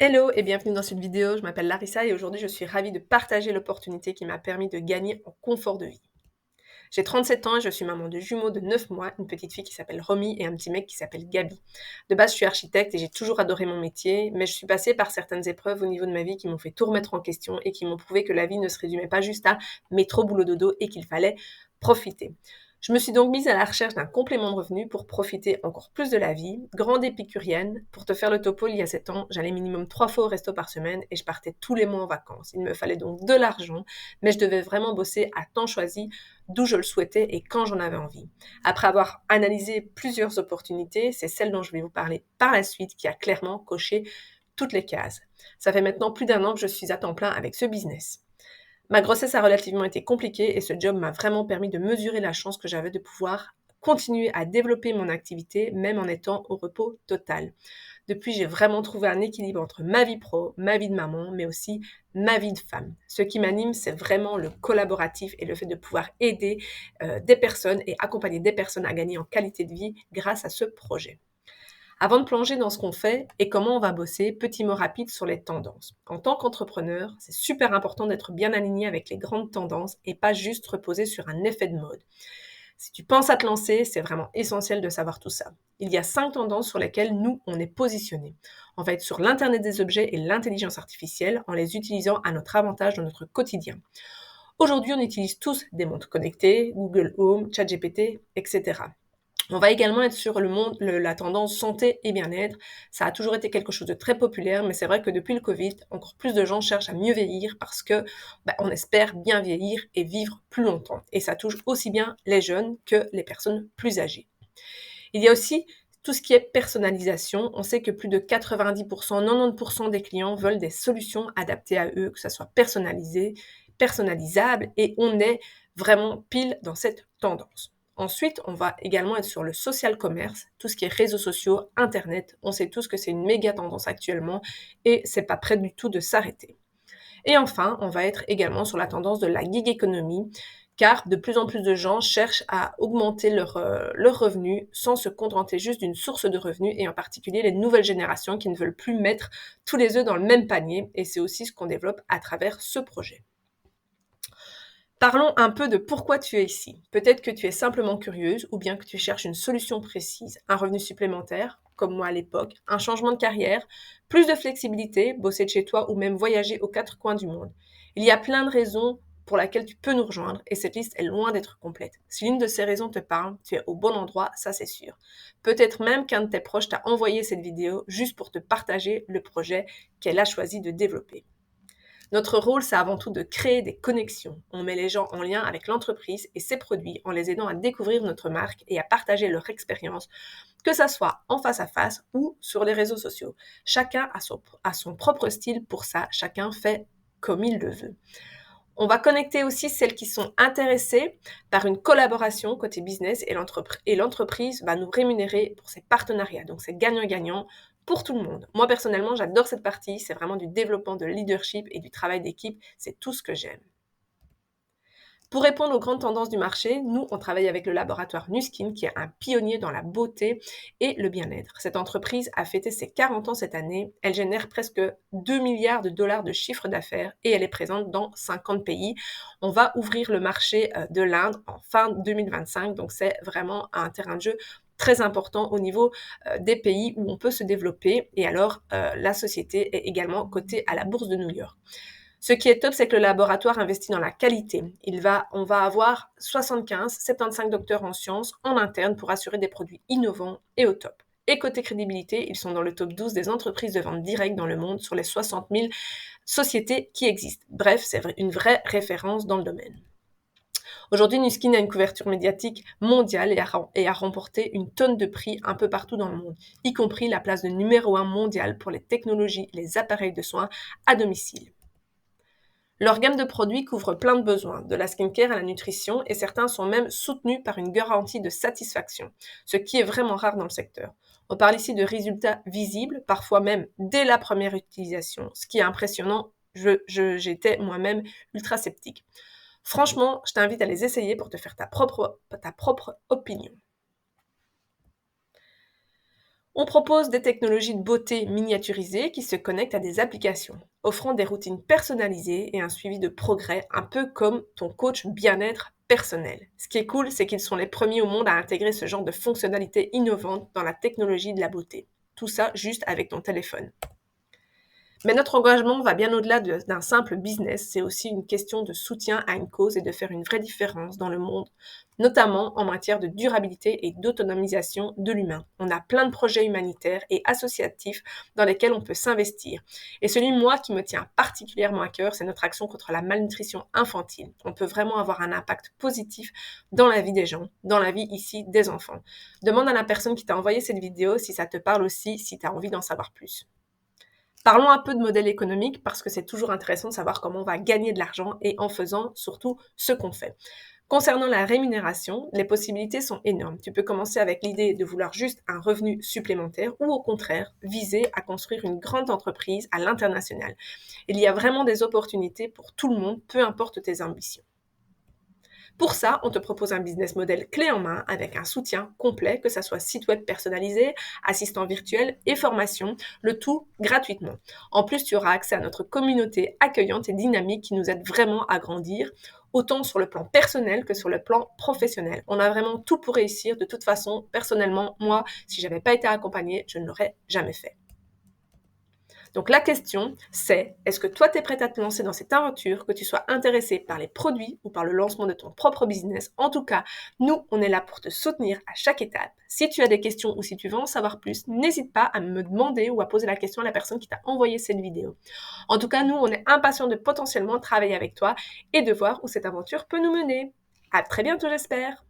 Hello et bienvenue dans cette vidéo, je m'appelle Larissa et aujourd'hui je suis ravie de partager l'opportunité qui m'a permis de gagner en confort de vie. J'ai 37 ans et je suis maman de jumeaux de 9 mois, une petite fille qui s'appelle Romy et un petit mec qui s'appelle Gabi. De base je suis architecte et j'ai toujours adoré mon métier, mais je suis passée par certaines épreuves au niveau de ma vie qui m'ont fait tout remettre en question et qui m'ont prouvé que la vie ne se résumait pas juste à métro boulot dodo et qu'il fallait profiter. Je me suis donc mise à la recherche d'un complément de revenu pour profiter encore plus de la vie. Grande épicurienne, pour te faire le topo, il y a 7 ans, j'allais minimum 3 fois au resto par semaine et je partais tous les mois en vacances. Il me fallait donc de l'argent, mais je devais vraiment bosser à temps choisi, d'où je le souhaitais et quand j'en avais envie. Après avoir analysé plusieurs opportunités, c'est celle dont je vais vous parler par la suite qui a clairement coché toutes les cases. Ça fait maintenant plus d'1 an que je suis à temps plein avec ce business. Ma grossesse a relativement été compliquée et ce job m'a vraiment permis de mesurer la chance que j'avais de pouvoir continuer à développer mon activité, même en étant au repos total. Depuis, j'ai vraiment trouvé un équilibre entre ma vie pro, ma vie de maman, mais aussi ma vie de femme. Ce qui m'anime, c'est vraiment le collaboratif et le fait de pouvoir aider des personnes et accompagner des personnes à gagner en qualité de vie grâce à ce projet. Avant de plonger dans ce qu'on fait et comment on va bosser, petit mot rapide sur les tendances. En tant qu'entrepreneur, c'est super important d'être bien aligné avec les grandes tendances et pas juste reposer sur un effet de mode. Si tu penses à te lancer, c'est vraiment essentiel de savoir tout ça. Il y a 5 tendances sur lesquelles nous, on est positionné. On va être sur l'Internet des objets et l'intelligence artificielle en les utilisant à notre avantage dans notre quotidien. Aujourd'hui, on utilise tous des montres connectées, Google Home, ChatGPT, etc. On va également être sur la tendance santé et bien-être. Ça a toujours été quelque chose de très populaire, mais c'est vrai que depuis le Covid, encore plus de gens cherchent à mieux vieillir parce que on espère bien vieillir et vivre plus longtemps. Et ça touche aussi bien les jeunes que les personnes plus âgées. Il y a aussi tout ce qui est personnalisation. On sait que plus de 90%, 90% des clients veulent des solutions adaptées à eux, que ça soit personnalisé, personnalisable, et on est vraiment pile dans cette tendance. Ensuite, on va également être sur le social commerce, tout ce qui est réseaux sociaux, internet. On sait tous que c'est une méga tendance actuellement et c'est pas prêt du tout de s'arrêter. Et enfin, on va être également sur la tendance de la gig economy, car de plus en plus de gens cherchent à augmenter leurs revenus sans se contenter juste d'une source de revenus, et en particulier les nouvelles générations qui ne veulent plus mettre tous les œufs dans le même panier, et c'est aussi ce qu'on développe à travers ce projet. Parlons un peu de pourquoi tu es ici. Peut-être que tu es simplement curieuse ou bien que tu cherches une solution précise, un revenu supplémentaire, comme moi à l'époque, un changement de carrière, plus de flexibilité, bosser de chez toi ou même voyager aux 4 coins du monde. Il y a plein de raisons pour lesquelles tu peux nous rejoindre et cette liste est loin d'être complète. Si l'une de ces raisons te parle, tu es au bon endroit, ça c'est sûr. Peut-être même qu'un de tes proches t'a envoyé cette vidéo juste pour te partager le projet qu'elle a choisi de développer. Notre rôle, c'est avant tout de créer des connexions. On met les gens en lien avec l'entreprise et ses produits en les aidant à découvrir notre marque et à partager leur expérience, que ça soit en face à face ou sur les réseaux sociaux. Chacun a son propre style pour ça, chacun fait comme il le veut. On va connecter aussi celles qui sont intéressées par une collaboration côté business et l'entreprise va nous rémunérer pour ses partenariats. Donc c'est gagnant-gagnant pour tout le monde. Moi personnellement, j'adore cette partie. C'est vraiment du développement de leadership et du travail d'équipe. C'est tout ce que j'aime. Pour répondre aux grandes tendances du marché, nous, on travaille avec le laboratoire Nuskin, qui est un pionnier dans la beauté et le bien-être. Cette entreprise a fêté ses 40 ans cette année. Elle génère presque 2 milliards de dollars de chiffre d'affaires et elle est présente dans 50 pays. On va ouvrir le marché de l'Inde en fin 2025, donc c'est vraiment un terrain de jeu très important au niveau des pays où on peut se développer. Et alors, la société est également cotée à la bourse de New York. Ce qui est top, c'est que le laboratoire investit dans la qualité. On va avoir 75 docteurs en sciences en interne pour assurer des produits innovants et au top. Et côté crédibilité, ils sont dans le top 12 des entreprises de vente directe dans le monde sur les 60 000 sociétés qui existent. Bref, c'est une vraie référence dans le domaine. Aujourd'hui, Nuskin a une couverture médiatique mondiale et a remporté une tonne de prix un peu partout dans le monde, y compris la place de numéro 1 mondial pour les technologies et les appareils de soins à domicile. Leur gamme de produits couvre plein de besoins, de la skincare à la nutrition, et certains sont même soutenus par une garantie de satisfaction, ce qui est vraiment rare dans le secteur. On parle ici de résultats visibles, parfois même dès la première utilisation, ce qui est impressionnant. J'étais moi-même ultra sceptique. Franchement, je t'invite à les essayer pour te faire ta propre opinion. On propose des technologies de beauté miniaturisées qui se connectent à des applications, offrant des routines personnalisées et un suivi de progrès, un peu comme ton coach bien-être personnel. Ce qui est cool, c'est qu'ils sont les premiers au monde à intégrer ce genre de fonctionnalités innovantes dans la technologie de la beauté. Tout ça juste avec ton téléphone. Mais notre engagement va bien au-delà d'un simple business, c'est aussi une question de soutien à une cause et de faire une vraie différence dans le monde, notamment en matière de durabilité et d'autonomisation de l'humain. On a plein de projets humanitaires et associatifs dans lesquels on peut s'investir. Et celui, moi, qui me tient particulièrement à cœur, c'est notre action contre la malnutrition infantile. On peut vraiment avoir un impact positif dans la vie des gens, dans la vie ici des enfants. Demande à la personne qui t'a envoyé cette vidéo si ça te parle aussi, si tu as envie d'en savoir plus. Parlons un peu de modèle économique parce que c'est toujours intéressant de savoir comment on va gagner de l'argent et en faisant surtout ce qu'on fait. Concernant la rémunération, les possibilités sont énormes. Tu peux commencer avec l'idée de vouloir juste un revenu supplémentaire ou au contraire viser à construire une grande entreprise à l'international. Il y a vraiment des opportunités pour tout le monde, peu importe tes ambitions. Pour ça, on te propose un business model clé en main avec un soutien complet, que ça soit site web personnalisé, assistant virtuel et formation, le tout gratuitement. En plus, tu auras accès à notre communauté accueillante et dynamique qui nous aide vraiment à grandir, autant sur le plan personnel que sur le plan professionnel. On a vraiment tout pour réussir. De toute façon, personnellement, moi, si j'avais pas été accompagnée, je ne l'aurais jamais fait. Donc la question, c'est, est-ce que toi, tu es prête à te lancer dans cette aventure, que tu sois intéressé par les produits ou par le lancement de ton propre business? En tout cas, nous, on est là pour te soutenir à chaque étape. Si tu as des questions ou si tu veux en savoir plus, n'hésite pas à me demander ou à poser la question à la personne qui t'a envoyé cette vidéo. En tout cas, nous, on est impatients de potentiellement travailler avec toi et de voir où cette aventure peut nous mener. À très bientôt, j'espère!